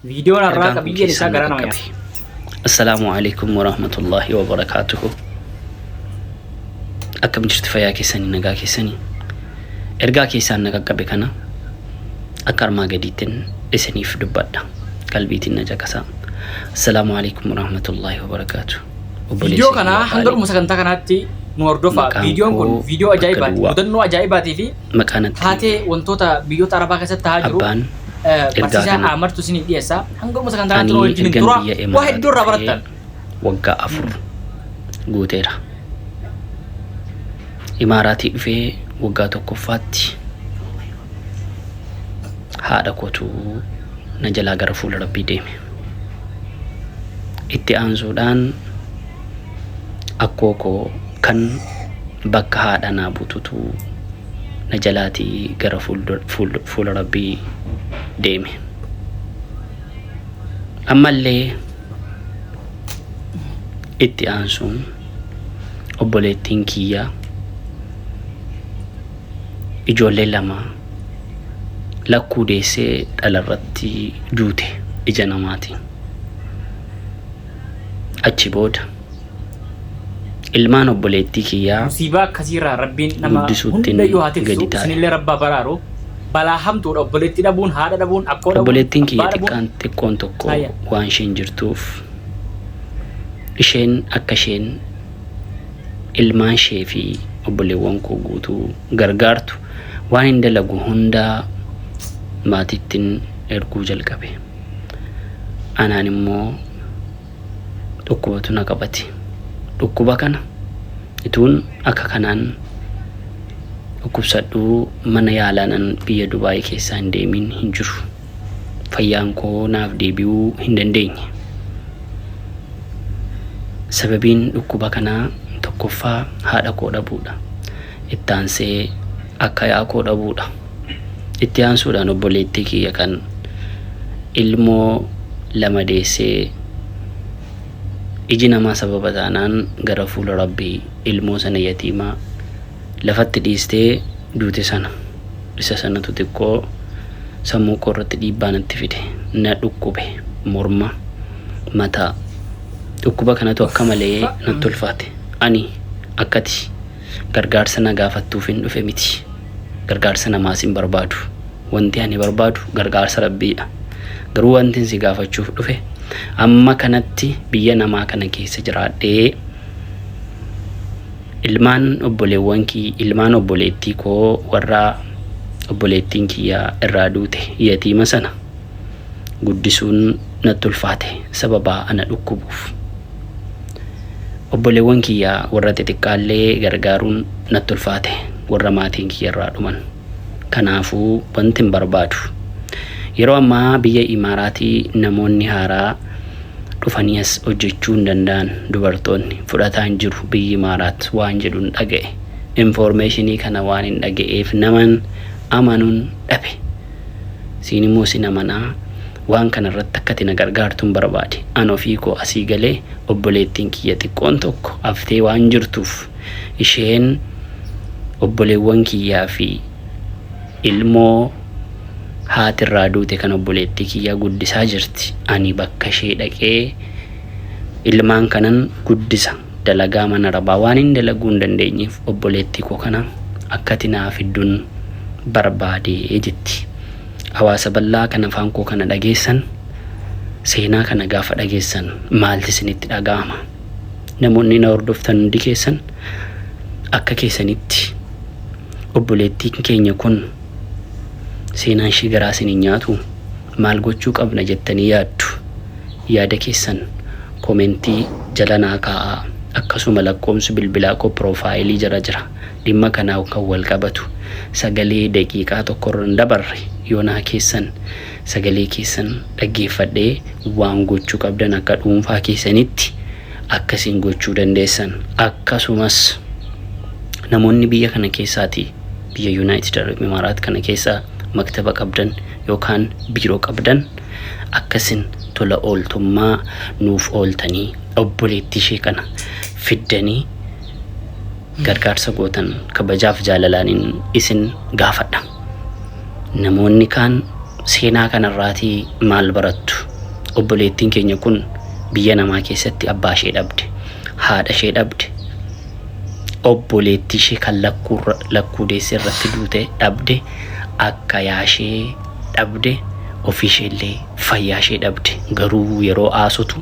فيديو الراقة بيجي نساء قرانا وياه. السلام عليكم ورحمة الله وبركاته. أكم جرت فيا كيساني نجا كيساني إرجع كيسان نجا كبكنا أكر ما قديتن إسني في دبادة قلبي تنجا كسام. السلام عليكم ورحمة الله وبركاته. فيديو كنا هنقول مسكنتا كناتي نوردوفا فيديو كون فيديو أجايبات ودنو أجايباتي في مكانت هاتي وانتوتا بيو ترى باكسة تهاجرو barsiisaan amartu isin dhiyeessa hanga musa kan taatu wajjin dura waa hedduu irraa barattan waggaa 4 guuteera. Imaaraatii dhufee waggaa tokkoffaatti haadha kootu na jalaa gara fuula Rabbii deeme. Itti aansuudhaan akkoo koo kan bakka haadha naa bututu na jalaatii gara fuula Rabbii deeme. Ammallee itti aansuun obboleettiin kiyyaa ijoollee lama lakkuu deessee dhalarratti duute ija namaatiin. Achi booda ilmaan obboleettii kiyyaa musiibaa akkasiirraa Rabbiin nama hundayyuu haa tiksu isinillee Rabbaa baraaru. Balaa hamtuudha obboleettii dhabuun haadha dhabuun akkoo dhabuun obboleettiin kiyya xiqqoon tokko waan isheen jirtuuf isheen akka isheen ilmaan ishee fi obboleewwan koo guutuu gargaartu waan hin dalagu hundaa maatittiin erguu jalqabe. Anaan immoo dhukkubatu na qabate. Dhukkuba kana ituun akka kanaan dhukkubsadhu mana yaalaanan biyya Dubaay keessaa hin deemin hin jiru. Fayyaan koo naaf deebi'uu hin dandeenye. Sababiin dhukkuba kanaa tokkoffaa haadha koo dhabuudha. Itti aansee akaayaa koo dhabuudha. Itti aansuudhaan obboleettii kiyya kan ilmoo lama deessee iji namaa sababa taanaan gara fuula Rabbii ilmoo sana yatiimaa lafatti dhiistee duute sana isa sanatu xiqqoo sammuu koo irratti dhiibbaa natti fide. Na dhukkube morma mataa dhukkuba kanatu akka malee natti ulfaate. Ani akkati gargaarsa na gaafattuuf hin dhufe miti. Gargaarsa namaas hin barbaadu. Wanti ani barbaadu gargaarsa Rabbiidha. Garuu wanti si gaafachuuf dhufe amma kanatti biyya namaa kana keessa jiraadhee ilmaan obboleettii koo warra obboleettiin kiyyaa irraa duute yatiima sana guddisuun natti ulfaate sababa ana dhukkubuuf. Obboleewwan kiyyaa warra xixiqqaallee gargaaruun natti ulfaate warra maatiin kiyya irraa dhuman. Kanaafuu wanti hin barbaadu. Yeroo ammaa biyya Imaaraatii namoonni haaraa dhufanii as hojjechuu hin danda'an dubartoonni fudhataa hin jiru. Biyyi Imaaraat waan jedhuun dhaga'e. Informationii kana waan hin dhaga'eef naman amanuun dhabe. Siin immoo sin amanaa waan kana irratti akkati na gargaartuun barbaade. An ofii koo asii galee obboleettiin kiyya xiqqoon tokko haftee waan jirtuuf isheen obboleewwan kiyyaa fi ilmoo haati irraa duute kan obboleettii kiyyaa guddisaa jirti. Ani bakka ishee dhaqee ilmaan kanan guddisa. Dalagaa mana rabaa waan hin dalaguu hin dandeenyeef obboleettii koo kana akkati naaf fidduun barbaadee jetti. Hawaasa bal'aa kan afaan koo kana dhageessan seenaa kana gaafa dhageessan maalti isinitti dhaga'ama? Namoonni na hordoftan hundi keessan akka keessanitti obboleettiin keenya kun seenaan ishee garaa isin nyaatu maal gochuu qabna jettanii yaaddu? Yaada keessan komentii jala naa kaa'aa. Akkasuma lakkoomsi bilbilaa koo piroofaayilii jara jira. Dhimma kanaa kan wal qabatu sagalee daqiiqaa tokkorra hin dabarre yoo naa keessan sagalee keessan dhaggeeffadhee waan gochuu qabdan akka dhuunfaa keessanitti akkasiin gochuu dandeessan. Akkasumas namoonni biyya kana keessaati biyya United Arab Emirates kana keessaa maktaba qabdan yookaan biiroo qabdan akkasin tola ooltummaa nuuf ooltanii obboleettii ishee kana fiddanii gargaarsa gootan kabajaaf jaalalaaniin isin gaafadha. Namoonni kaan seenaa kanarraatii maal barattu? obboleettiin keenya kun biyya namaa keessatti abbaa ishee dhabde, haadha ishee dhabde, obboleettii ishee kan lakkuu deesse irratti duute dhabde, akka yaashee dhabde, ofii ishee illee fayyaa ishee dhabde. Garuu yeroo aasutu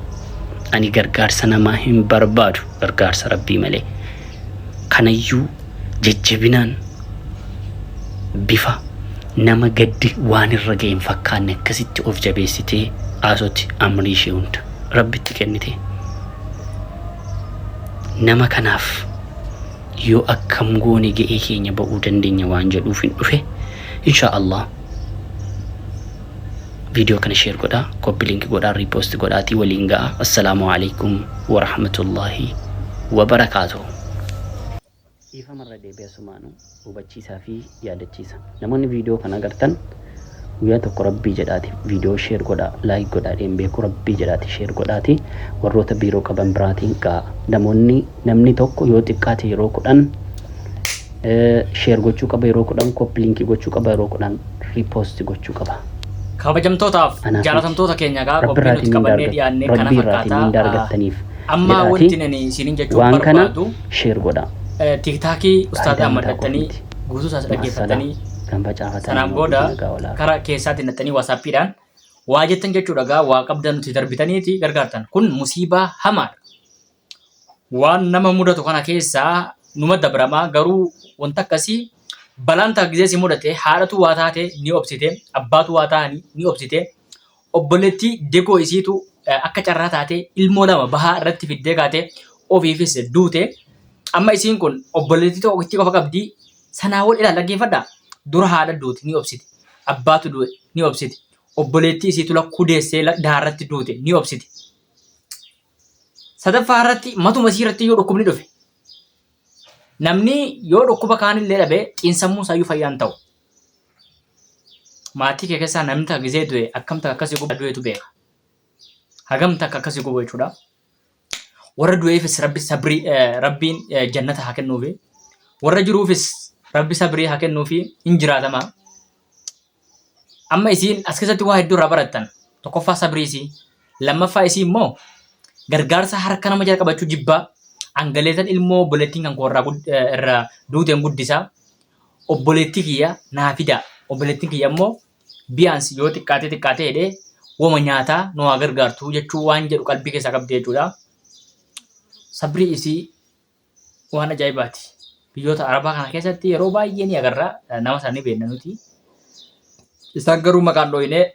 ani gargaarsa namaa hin barbaadu, gargaarsa Rabbii malee. Kanayyuu jajjabinaan bifa nama gaddi waan irra ga'e hin fakkaanne akkasitti of jabeessitee aasoti amrii ishee hunda Rabbitti kennite. Nama kanaaf yoo akkam goone ga'ee keenya ba'uu dandeenya waan jedhuuf hin dhufe. Insha Allah video kana share godhaa, copy link godhaa, repost godhaatii waliin ga'a. Assalaamu alaikum wa rahmatullahi wa barakatuh. Ifa marra deebi'a sumaanu hubachiisaa fi yaadachiisa. Namoonni video kana agartan guyyaa tokko Rabbii jedhaati video share godhaa, like godhaa, beeku Rabbii jedhaati share godhaati warroota biiroo qaban biraatiin ga'a. Namni tokko yoo xiqqaate yeroo 10 share gochuu qaba, yeroo 10 copy link gochuu qaba, yeroo 10 repost gochuu qaba. Kabajamtootaaf jaalatamtoota keenya gaa qophii nuti qabannee dhiyaannee kana fakkaataa. Amma wanti ani isiniin jechuu barbaadu share godhaa. TikTokii Ustaad Ahmad dhattanii guutuu isaas dhaggeeffatanii sanaan booda karaa keessaatiin dhattanii WhatsAppiidhaan waa jettan jechuudha gaa waa qabdan nuti darbitaniiti gargaartan. Kun musiibaa hamaadha. Waan nama mudatu kana keessaa numa dabramaa garuu wanta akkasii balaan taagizee si mudate haadhatu waa taate ni obsite, abbaatu waa taa'anii ni obsite, obboleettii degoo isiitu akka carraa taate ilmoo lama bahaa irratti fiddee kaate ofiifis duute. Amma isiin kun obboleettii tokkitti qofa qabdi. Sanaa wal ilaala dhaggeeffadhaa. Dura haadha duute ni obsite, abbaatu du'e ni obsite, obboleettii isiitu lakkuu deessee daarratti duute ni obsite. Sadaffaa irratti matuma isii irratti yoo dhukkubni dhufe namni yoo dhukkuba kaanillee dhabe xiinsammuu isaayyuu fayyaan ta'u. Maatii kee keessaa namni takka gisee du'e akkamta akkasii gubbaa du'etu beeka. Hagamta akka akkasii gubbaa jechuudha. Warra du'eefis Rabbiin jannata haa kennuufi, warra jiruufis Rabbi sabrii haa kennuufi hin jiraatama. Amma isiin as keessatti waa hedduu irraa barattan. Tokkoffaa sabrii isii, lammaffaa isii immoo gargaarsa harka nama jala qabachuu jibbaa. Angaleetan ilmoo obboleettiin kan koo irraa duuteen guddisaa. Obboleettii kiyya naa fidaa. Obboleettiin kiyya immoo biyaansi yoo xiqqaatee jedhee wama nyaataa nu haa gargaartu jechuu waan jedhu qalbii keessaa qabdi jechuudha. Sabrii isii waan ajaa'ibaati. Biyyoota Arabaa kana keessatti yeroo baay'ee ni agarra, nama isaanii beekna nuti. Isaan garuu maqaan dhooyinee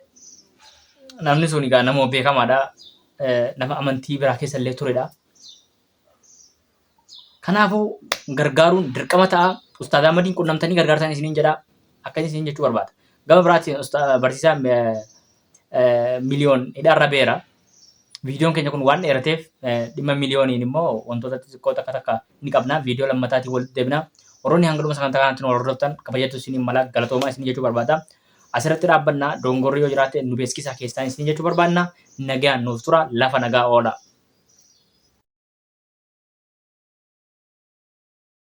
namni sun egaa nama beekamaadha. Nama amantii biraa keessa illee turedha. Kanaafuu gargaaruun dirqama ta'a. Ustaad Ahmadiin qunnamtanii gargaartan isiniin jedha. Akkasii isiniin jechuu barbaada. Gama biraatiin barsiisaa miliyoon hidhaarra beera. Viidiyoon keenya kun waan dheerateef dhimma miliyooniin immoo wantoota xixiqqoo takka ni qabna. Viidiyoo lammataatiin walitti deebina. Warroonni hanga dhuma sagantaa kanatti nu hordoftan kabajattu isiniin mala galatoomaa isin jechuu barbaada. Asirratti dhaabbanna dongorri yoo jiraate nu beeksisaa keessaan isin jechuu barbaadna. Nagaan nuuf tura lafa nagaa oola.